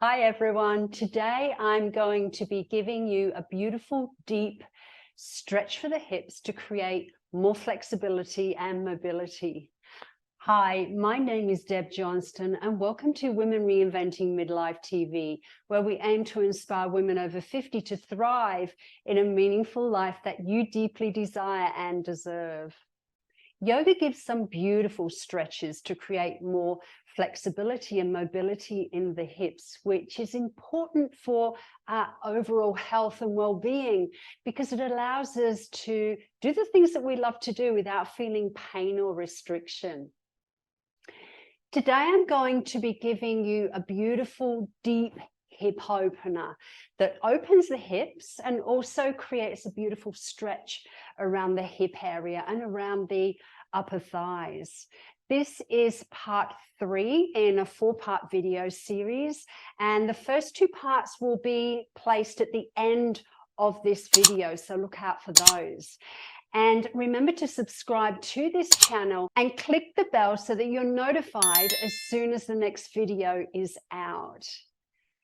Hi everyone. Today I'm going to be giving you a beautiful deep stretch for the hips to create more flexibility and mobility. Hi, my name is Deb Johnston and welcome to Women Reinventing Midlife TV, where we aim to inspire women over 50 to thrive in a meaningful life that you deeply desire and deserve. Yoga gives some beautiful stretches to create more flexibility and mobility in the hips, which is important for our overall health and well-being because it allows us to do the things that we love to do without feeling pain or restriction. Today, I'm going to be giving you a beautiful, deep hip opener that opens the hips and also creates a beautiful stretch around the hip area and around the upper thighs. This is part 3 in a 4-part video series, and the first 2 parts will be placed at the end of this video, so look out for those. And remember to subscribe to this channel and click the bell so that you're notified as soon as the next video is out,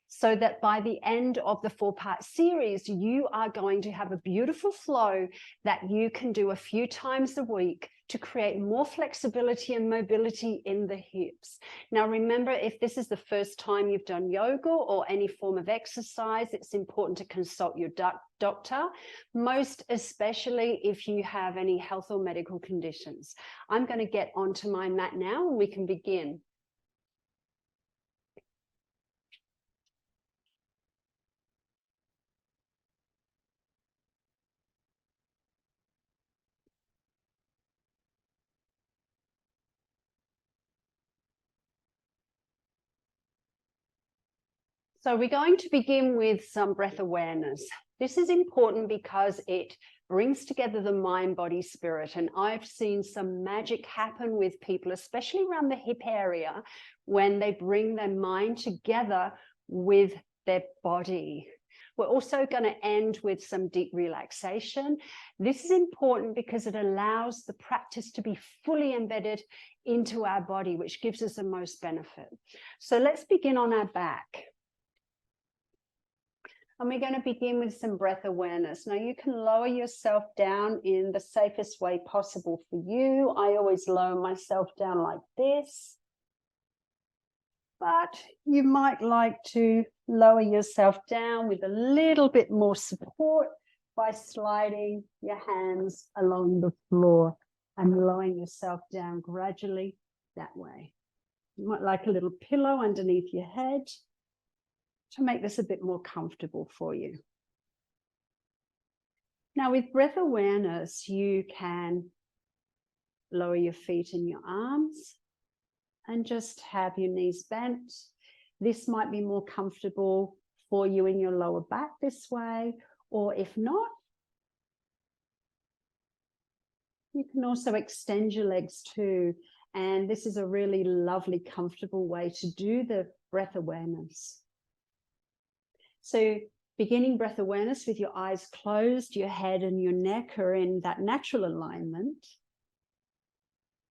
so that by the end of the 4-part series, you are going to have a beautiful flow that you can do a few times a week to create more flexibility and mobility in the hips. Now, remember, if this is the first time you've done yoga or any form of exercise, it's important to consult your doctor, most especially if you have any health or medical conditions. I'm going to get onto my mat now and we can begin. So we're going to begin with some breath awareness. This is important because it brings together the mind, body, spirit. And I've seen some magic happen with people, especially around the hip area, when they bring their mind together with their body. We're also going to end with some deep relaxation. This is important because it allows the practice to be fully embedded into our body, which gives us the most benefit. So let's begin on our back. And we're going to begin with some breath awareness. Now, you can lower yourself down in the safest way possible for you. I always lower myself down like this. But you might like to lower yourself down with a little bit more support by sliding your hands along the floor and lowering yourself down gradually that way. You might like a little pillow underneath your head to make this a bit more comfortable for you. Now, with breath awareness, you can lower your feet and your arms and just have your knees bent. This might be more comfortable for you in your lower back this way, or if not, you can also extend your legs too. And this is a really lovely, comfortable way to do the breath awareness. So beginning breath awareness with your eyes closed, your head and your neck are in that natural alignment.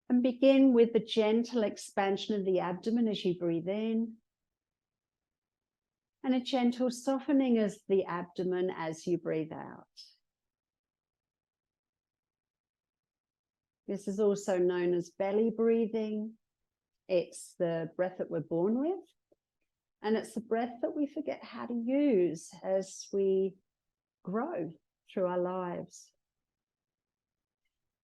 And begin with the gentle expansion of the abdomen as you breathe in. And a gentle softening of the abdomen as you breathe out. This is also known as belly breathing. It's the breath that we're born with. And it's the breath that we forget how to use as we grow through our lives.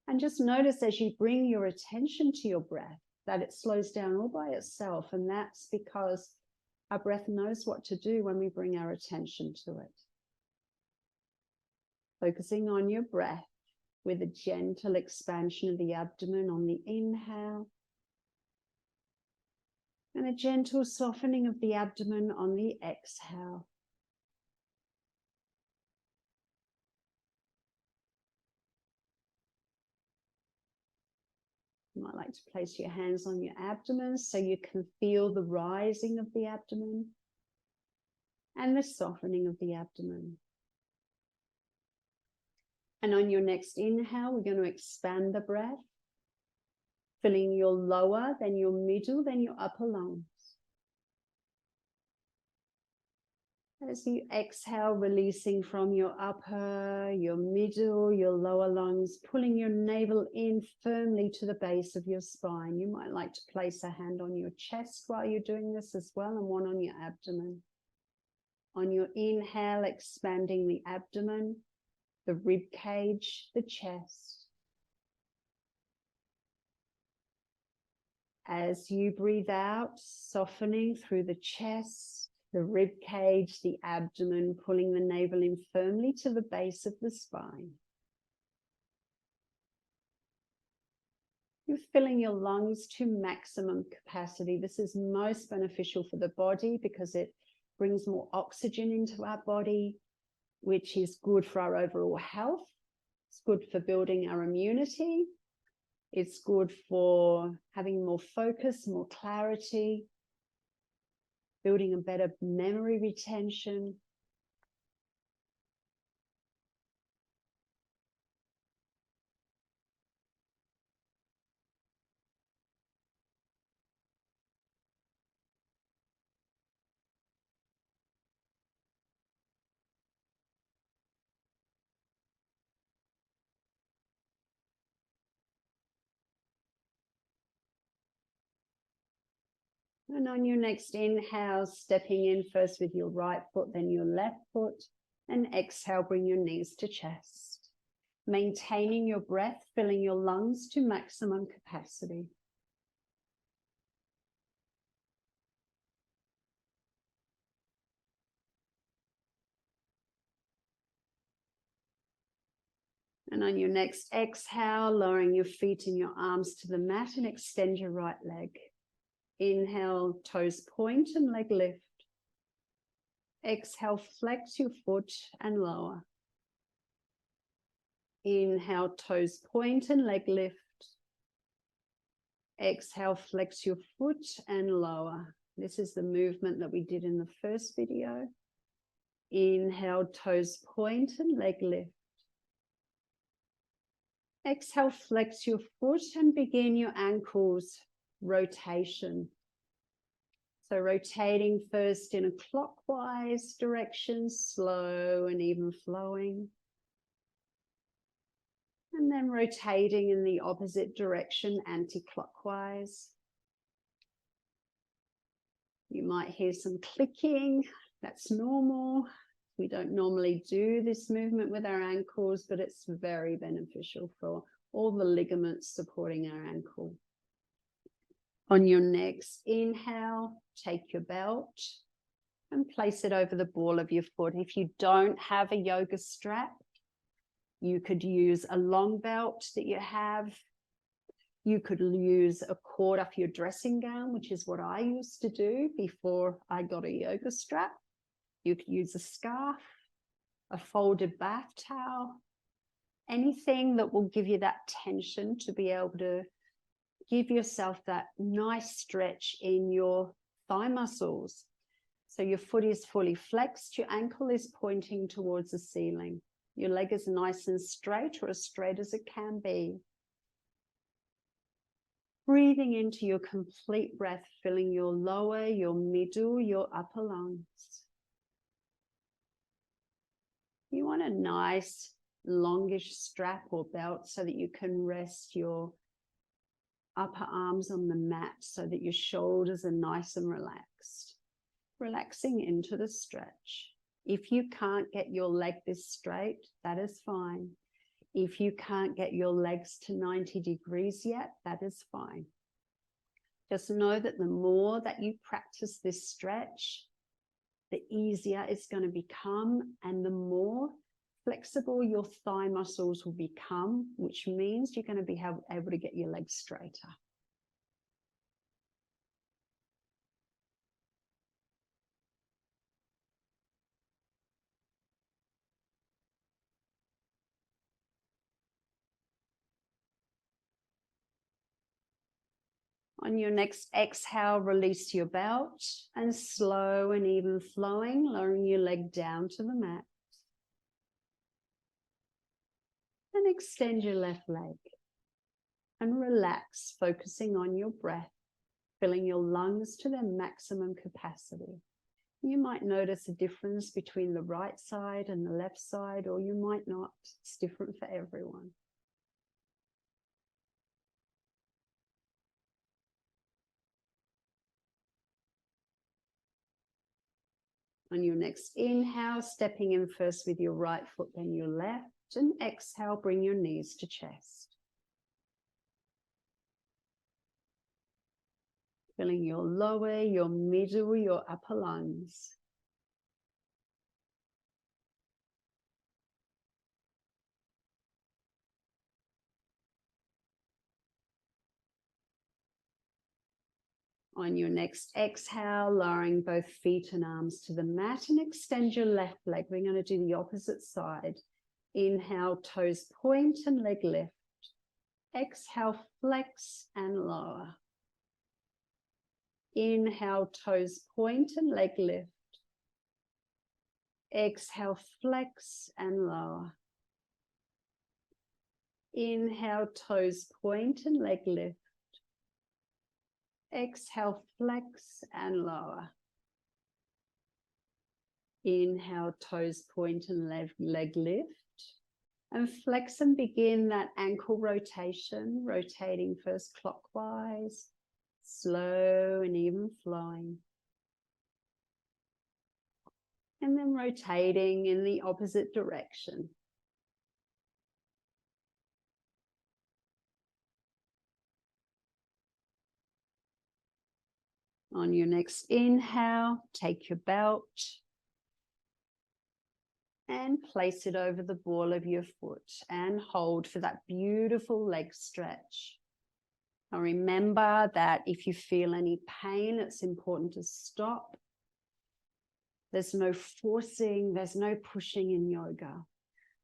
And just notice as you bring your attention to your breath that it slows down all by itself. And that's because our breath knows what to do when we bring our attention to it. Focusing on your breath with a gentle expansion of the abdomen on the inhale. And a gentle softening of the abdomen on the exhale. You might like to place your hands on your abdomen so you can feel the rising of the abdomen and the softening of the abdomen. And on your next inhale, we're going to expand the breath, filling your lower, then your middle, then your upper lungs. As you exhale, releasing from your upper, your middle, your lower lungs, pulling your navel in firmly to the base of your spine. You might like to place a hand on your chest while you're doing this as well, and one on your abdomen. On your inhale, expanding the abdomen, the rib cage, the chest. As you breathe out, softening through the chest, the rib cage, the abdomen, pulling the navel in firmly to the base of the spine. You're filling your lungs to maximum capacity. This is most beneficial for the body because it brings more oxygen into our body, which is good for our overall health. It's good for building our immunity. It's good for having more focus, more clarity, building a better memory retention. And on your next inhale, stepping in first with your right foot, then your left foot, and exhale, bring your knees to chest. Maintaining your breath, filling your lungs to maximum capacity. And on your next exhale, lowering your feet and your arms to the mat and extend your right leg. Inhale, toes point and leg lift. Exhale, flex your foot and lower. Inhale, toes point and leg lift. Exhale, flex your foot and lower. This is the movement that we did in the first video. Inhale, toes point and leg lift. Exhale, flex your foot and begin your ankles rotation. So rotating first in a clockwise direction, slow and even flowing. And then rotating in the opposite direction, anti-clockwise. You might hear some clicking. That's normal. We don't normally do this movement with our ankles, but it's very beneficial for all the ligaments supporting our ankle. On your next inhale, take your belt and place it over the ball of your foot. If you don't have a yoga strap, you could use a long belt that you have. You could use a cord off your dressing gown, which is what I used to do before I got a yoga strap. You could use a scarf, a folded bath towel, anything that will give you that tension to be able to give yourself that nice stretch in your thigh muscles. So your foot is fully flexed, your ankle is pointing towards the ceiling. Your leg is nice and straight, or as straight as it can be. Breathing into your complete breath, filling your lower, your middle, your upper lungs. You want a nice longish strap or belt so that you can rest your upper arms on the mat so that your shoulders are nice and relaxed. Relaxing into the stretch. If you can't get your leg this straight, that is fine. If you can't get your legs to 90 degrees yet, that is fine. Just know that the more that you practice this stretch, the easier it's going to become, and the more flexible your thigh muscles will become, which means you're going to be able to get your legs straighter. On your next exhale, release your belt and slow and even flowing, lowering your leg down to the mat. And extend your left leg and relax, focusing on your breath, filling your lungs to their maximum capacity. You might notice a difference between the right side and the left side, or you might not. It's different for everyone. On your next inhale, stepping in first with your right foot, then your left. And exhale, bring your knees to chest. Feeling your lower, your middle, your upper lungs. On your next exhale, lowering both feet and arms to the mat and extend your left leg. We're going to do the opposite side. Inhale, toes point and leg lift. Exhale, flex and lower. Inhale, toes point and leg lift. Exhale, flex and lower. Inhale, toes point and leg lift. Exhale, flex and lower. Inhale, toes point and leg lift. And flex and begin that ankle rotation, rotating first clockwise, slow and even flowing. And then rotating in the opposite direction. On your next inhale, take your belt and place it over the ball of your foot and hold for that beautiful leg stretch. Now remember that if you feel any pain, it's important to stop. There's no forcing, there's no pushing in yoga.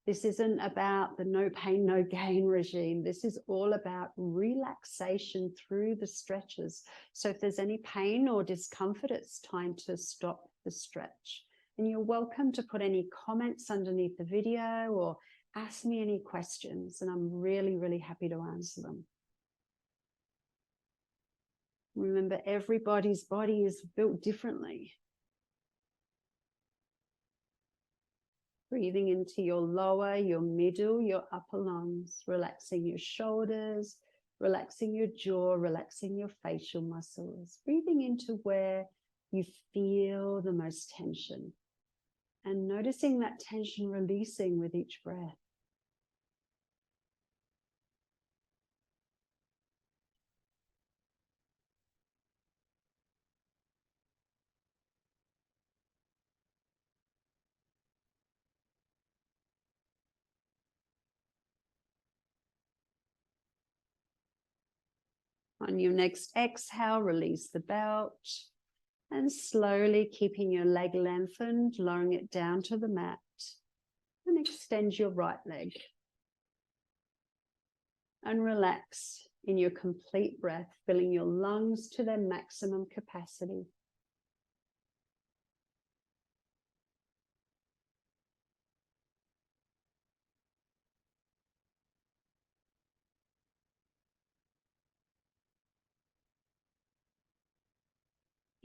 This isn't about the no pain, no gain regime. This is all about relaxation through the stretches. So if there's any pain or discomfort, it's time to stop the stretch. And you're welcome to put any comments underneath the video or ask me any questions, and I'm really, really happy to answer them. Remember, everybody's body is built differently. Breathing into your lower, your middle, your upper lungs, relaxing your shoulders, relaxing your jaw, relaxing your facial muscles. Breathing into where you feel the most tension and noticing that tension releasing with each breath. On your next exhale, release the belt and slowly keeping your leg lengthened, lowering it down to the mat, and extend your right leg. And relax in your complete breath, filling your lungs to their maximum capacity.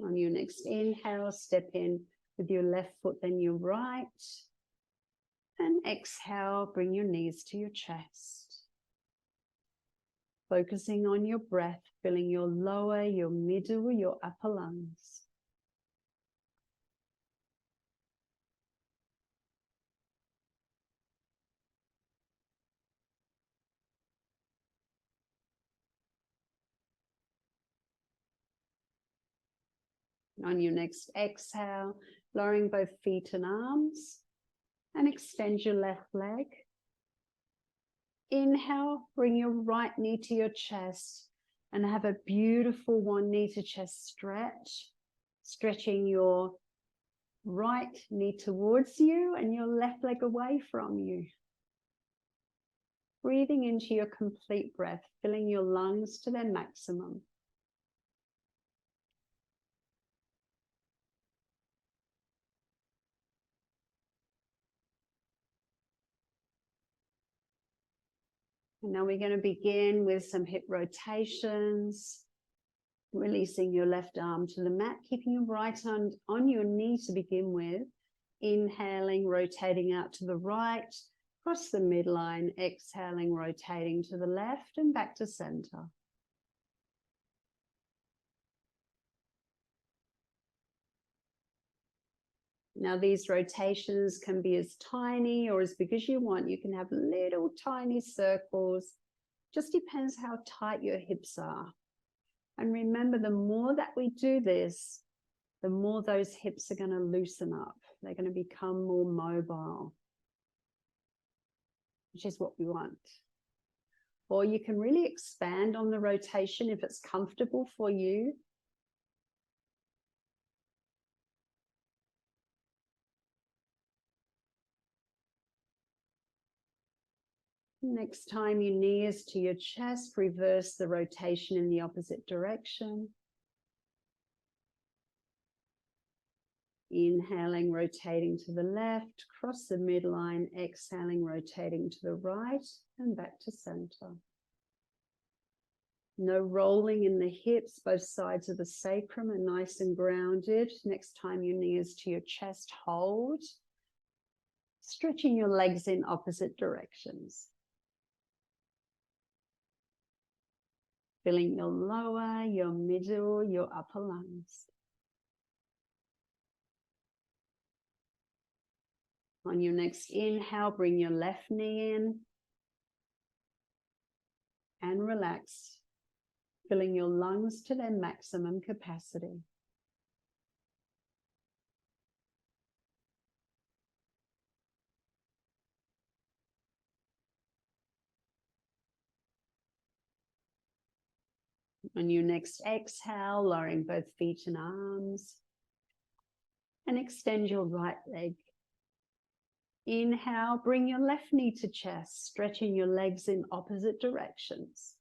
On your next inhale, step in with your left foot, then your right. And exhale, bring your knees to your chest. Focusing on your breath, filling your lower, your middle, your upper lungs. On your next exhale, lowering both feet and arms, and extend your left leg. Inhale, bring your right knee to your chest and have a beautiful one knee to chest stretch, stretching your right knee towards you and your left leg away from you. Breathing into your complete breath, filling your lungs to their maximum. And now we're going to begin with some hip rotations. Releasing your left arm to the mat, keeping your right hand on your knee to begin with. Inhaling, rotating out to the right, across the midline. Exhaling, rotating to the left and back to center. Now these rotations can be as tiny or as big as you want. You can have little tiny circles. Just depends how tight your hips are. And remember, the more that we do this, the more those hips are going to loosen up. They're going to become more mobile, which is what we want. Or you can really expand on the rotation if it's comfortable for you. Next time your knee is to your chest, reverse the rotation in the opposite direction. Inhaling, rotating to the left, cross the midline. Exhaling, rotating to the right and back to center. No rolling in the hips. Both sides of the sacrum are nice and grounded. Next time your knee is to your chest, hold. Stretching your legs in opposite directions. Feeling your lower, your middle, your upper lungs. On your next inhale, bring your left knee in and relax, filling your lungs to their maximum capacity. On your next exhale, lowering both feet and arms, and extend your right leg. Inhale, bring your left knee to chest, stretching your legs in opposite directions.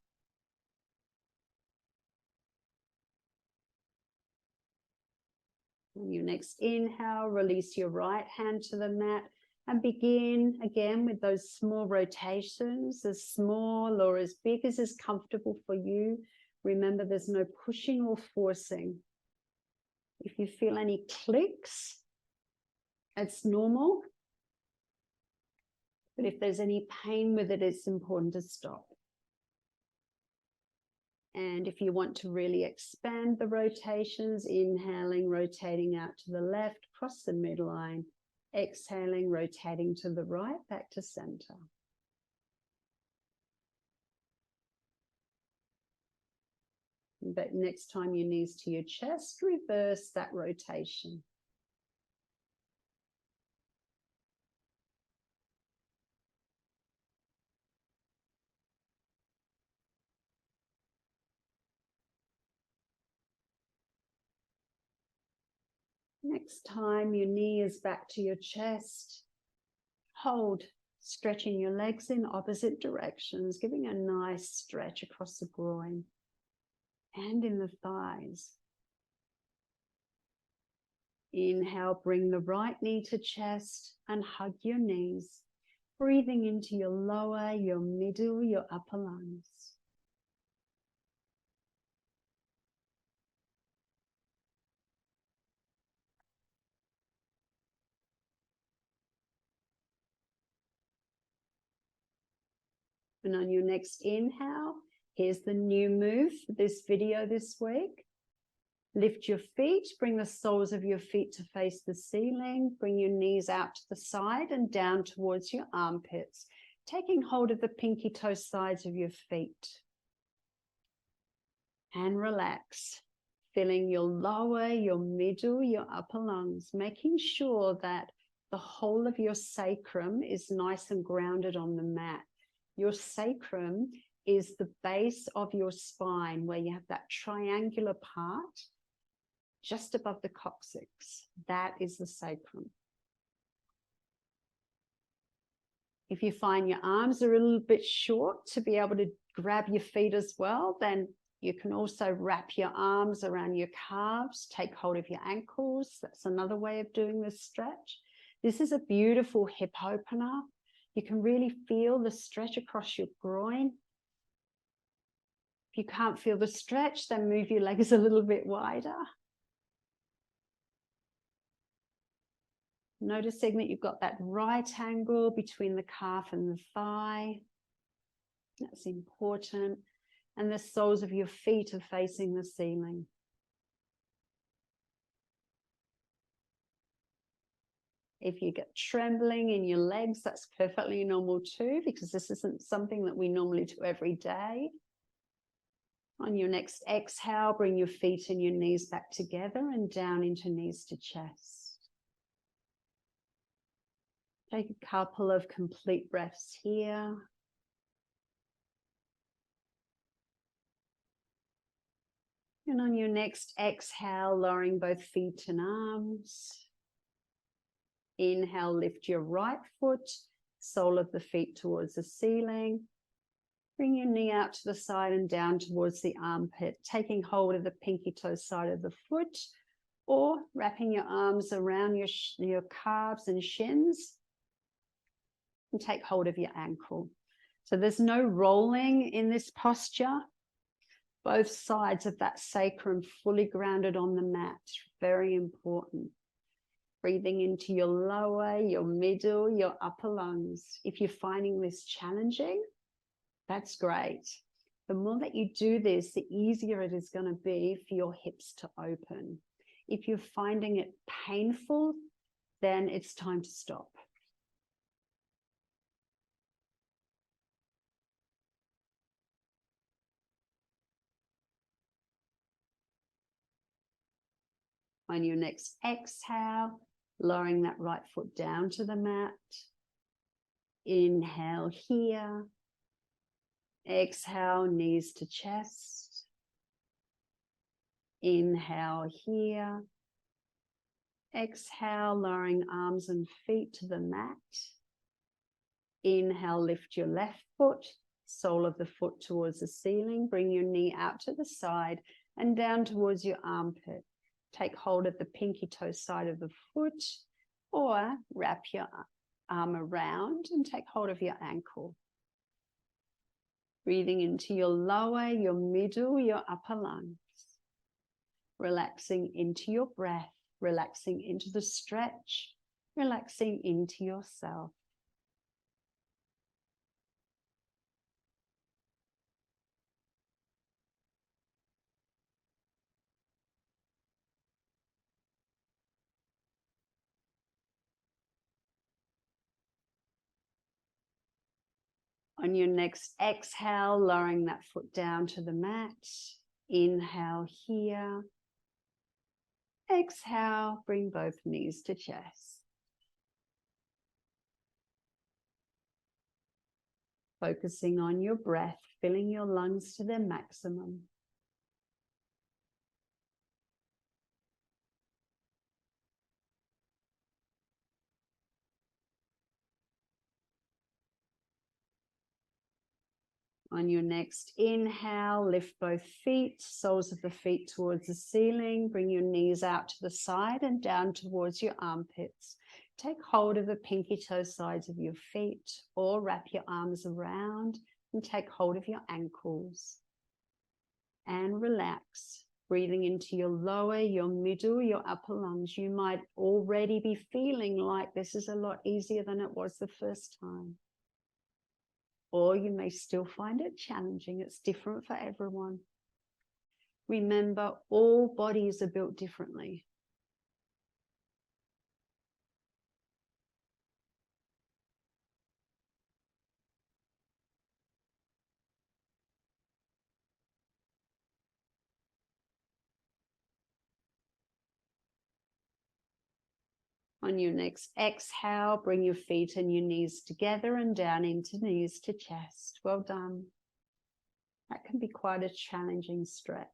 On your next inhale, release your right hand to the mat and begin again with those small rotations, as small or as big as is comfortable for you. Remember, there's no pushing or forcing. If you feel any clicks, it's normal. But if there's any pain with it, it's important to stop. And if you want to really expand the rotations, inhaling, rotating out to the left, cross the midline. Exhaling, rotating to the right, back to center. But next time your knees to your chest, reverse that rotation. Next time your knee is back to your chest, hold, stretching your legs in opposite directions, giving a nice stretch across the groin and in the thighs. Inhale, bring the right knee to chest and hug your knees, breathing into your lower, your middle, your upper lungs. And on your next inhale, here's the new move for this video this week. Lift your feet, bring the soles of your feet to face the ceiling, bring your knees out to the side and down towards your armpits, taking hold of the pinky toe sides of your feet. And relax, filling your lower, your middle, your upper lungs, making sure that the whole of your sacrum is nice and grounded on the mat. Your sacrum is the base of your spine, where you have that triangular part just above the coccyx. That is the sacrum. If you find your arms are a little bit short to be able to grab your feet as well, then you can also wrap your arms around your calves, take hold of your ankles. That's another way of doing this stretch. This is a beautiful hip opener. You can really feel the stretch across your groin. If you can't feel the stretch, then move your legs a little bit wider. Noticing that you've got that right angle between the calf and the thigh. That's important. And the soles of your feet are facing the ceiling. If you get trembling in your legs, that's perfectly normal too, because this isn't something that we normally do every day. On your next exhale, bring your feet and your knees back together and down into knees to chest. Take a couple of complete breaths here. And on your next exhale, lowering both feet and arms. Inhale, lift your right foot, sole of the feet towards the ceiling. Bring your knee out to the side and down towards the armpit, taking hold of the pinky toe side of the foot, or wrapping your arms around your calves and shins and take hold of your ankle. So there's no rolling in this posture. Both sides of that sacrum fully grounded on the mat. Very important. Breathing into your lower, your middle, your upper lungs. If you're finding this challenging, that's great. The more that you do this, the easier it is going to be for your hips to open. If you're finding it painful, then it's time to stop. On your next exhale, lowering that right foot down to the mat. Inhale here. Exhale, knees to chest. Inhale here. Exhale, lowering arms and feet to the mat. Inhale, lift your left foot, sole of the foot towards the ceiling. Bring your knee out to the side and down towards your armpit. Take hold of the pinky toe side of the foot, or wrap your arm around and take hold of your ankle. Breathing into your lower, your middle, your upper lungs. Relaxing into your breath, relaxing into the stretch, relaxing into yourself. On your next exhale, lowering that foot down to the mat. Inhale here. Exhale, bring both knees to chest. Focusing on your breath, filling your lungs to their maximum. On your next inhale, lift both feet, soles of the feet towards the ceiling. Bring your knees out to the side and down towards your armpits. Take hold of the pinky toe sides of your feet, or wrap your arms around and take hold of your ankles. And relax, breathing into your lower, your middle, your upper lungs. You might already be feeling like this is a lot easier than it was the first time. Or you may still find it challenging. It's different for everyone. Remember, all bodies are built differently. On your next exhale, bring your feet and your knees together and down into knees to chest. Well done. That can be quite a challenging stretch.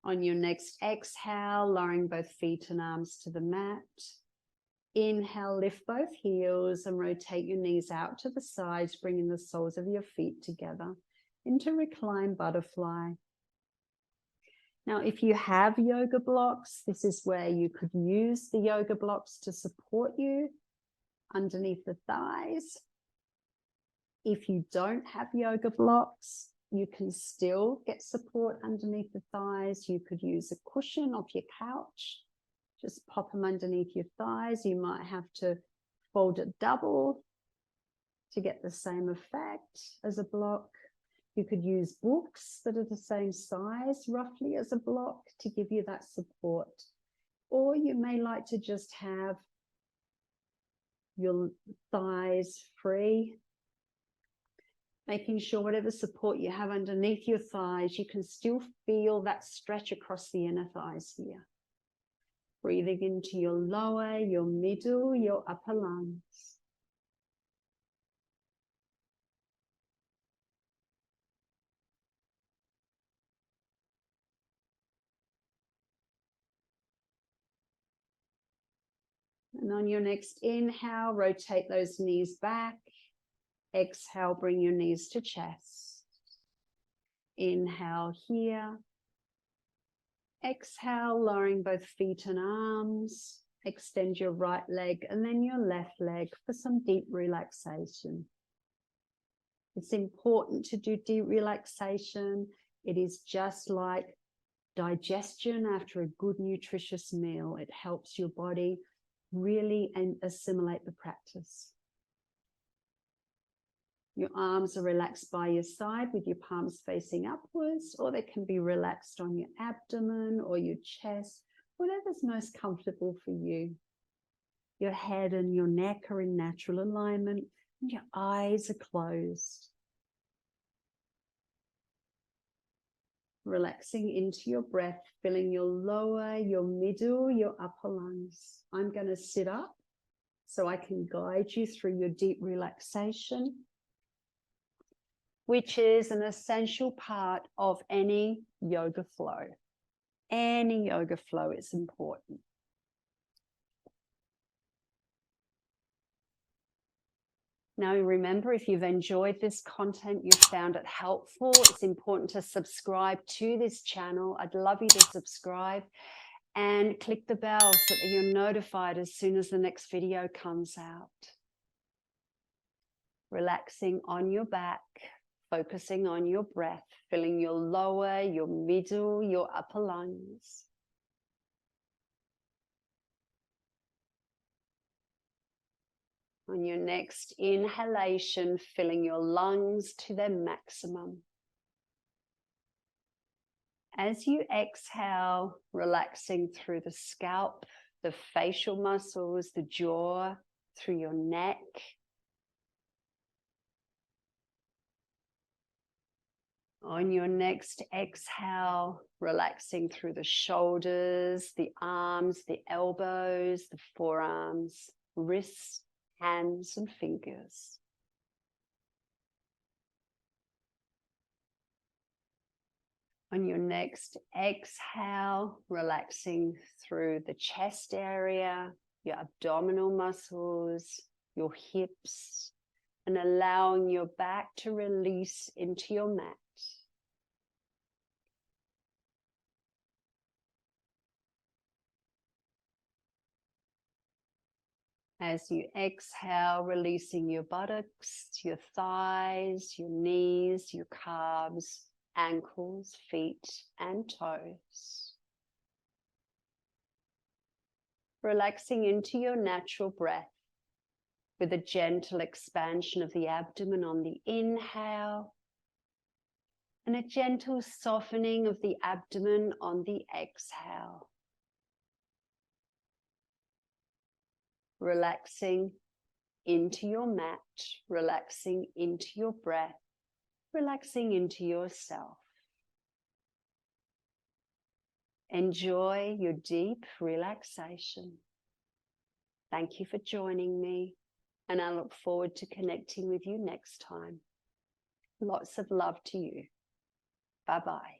On your next exhale, lowering both feet and arms to the mat. Inhale, lift both heels and rotate your knees out to the sides, bringing the soles of your feet together into reclined butterfly. Now, if you have yoga blocks, this is where you could use the yoga blocks to support you underneath the thighs. If you don't have yoga blocks, you can still get support underneath the thighs. You could use a cushion off your couch. Just pop them underneath your thighs. You might have to fold it double to get the same effect as a block. You could use books that are the same size roughly as a block to give you that support. Or you may like to just have your thighs free, making sure whatever support you have underneath your thighs, you can still feel that stretch across the inner thighs here. Breathing into your lower, your middle, your upper lungs. And on your next inhale, rotate those knees back. Exhale, bring your knees to chest. Inhale here. Exhale, lowering both feet and arms. Extend your right leg and then your left leg for some deep relaxation. It's important to do deep relaxation. It is just like digestion after a good nutritious meal. It helps your body really assimilate the practice. Your arms are relaxed by your side with your palms facing upwards, or they can be relaxed on your abdomen or your chest, whatever's most comfortable for you. Your head and your neck are in natural alignment and your eyes are closed. Relaxing into your breath, filling your lower, your middle, your upper lungs. I'm going to sit up so I can guide you through your deep relaxation, which is an essential part of any yoga flow. Any yoga flow is important. Now, remember, if you've enjoyed this content, you've found it helpful, it's important to subscribe to this channel. I'd love you to subscribe and click the bell so that you're notified as soon as the next video comes out. Relaxing on your back, focusing on your breath, filling your lower, your middle, your upper lungs. On your next inhalation, filling your lungs to their maximum. As you exhale, relaxing through the scalp, the facial muscles, the jaw, through your neck. On your next exhale, relaxing through the shoulders, the arms, the elbows, the forearms, wrists, hands and fingers. On your next exhale, relaxing through the chest area, your abdominal muscles, your hips, and allowing your back to release into your mat. As you exhale, releasing your buttocks, your thighs, your knees, your calves, ankles, feet, and toes. Relaxing into your natural breath with a gentle expansion of the abdomen on the inhale and a gentle softening of the abdomen on the exhale. Relaxing into your mat, relaxing into your breath, relaxing into yourself. Enjoy your deep relaxation. Thank you for joining me, and I look forward to connecting with you next time. Lots of love to you. Bye-bye.